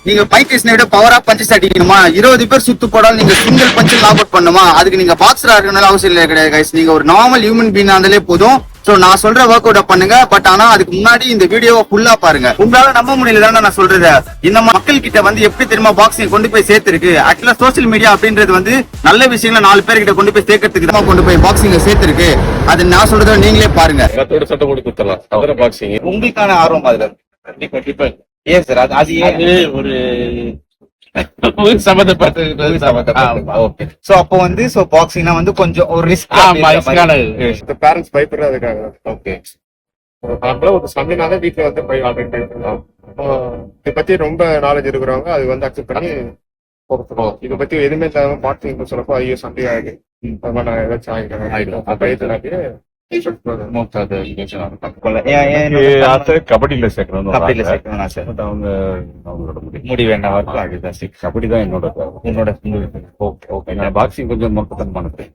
நீங்க பைக் விட பவரா பஞ்சஸ் அடிக்கணுமா, 20 பேர் சுத்து போடாலும் நீங்க சிங்கிள் பஞ்சில் நாக் அவுட் பண்ணுமா, அதுக்கு நீங்க பாக்ஸரா இருக்கனால அவசியம் இல்லை கிடையாது கைஸ். நீங்க ஒரு நார்மல் ஹியூமன் பீனா இருந்தாலே போதும். சோ நான் சொல்ற ஒர்க் அவுட் பண்ணுங்க. பட் ஆனா அதுக்கு முன்னாடி இந்த வீடியோவை ஃபுல்லா பாருங்க. உங்களால நம்ப முடியல தானே நான் சொல்றது. இந்த மக்கள் கிட்ட வந்து எப்படி தெரியுமா பாக்ஸிங் கொண்டு போய் சேர்த்திருக்கு. ஆக்சுவலா சோசியல் மீடியா அப்படின்றது வந்து நல்ல விஷயங்களை 4 பேர்கிட்ட கொண்டு போய் சேர்க்கறதுக்கு தான் கொண்டு போய் பாக்ஸிங் சேர்த்திருக்கு. அது நான் சொல்றத நீங்களே பாருங்க. சட்டம் கொடுத்து குத்தலாம் பாக்ஸிங். உங்களுக்கான ஆர்வம் அதுல கண்டிப்பா ஏன் சார் அது ஒரு சம்பந்தப்பட்ட. அப்போ வந்து பாக்ஸிங்னா வந்து கொஞ்சம் ஒரு ரிஸ்க். பேரண்ட்ஸ் பயப்படுறதுக்காக. ஓகே. ஒரு சண்டைனால வீட்டுல வந்து போய் ஆல்ரெடி பயப்படுறோம். இதை பத்தி ரொம்ப நாலேஜ் இருக்கிறவங்க அது வந்து அக்செப்ட் பண்ணி போகிறோம். இதை பத்தி எதுவுமே இல்லாம பாட்டு சொல்லப்போ ஐயோ சண்டை ஆகுது, அது மாதிரி நான் ஏதாச்சும் ஆகிடுறேன் பயத்தினாலே கபடியில சேர்க்கணும். அவங்க அவங்களோட முடி வேண்டாம். கபடி தான் என்னோட பாக்ஸிங் கொஞ்சம் மொத்தத்தனமானது.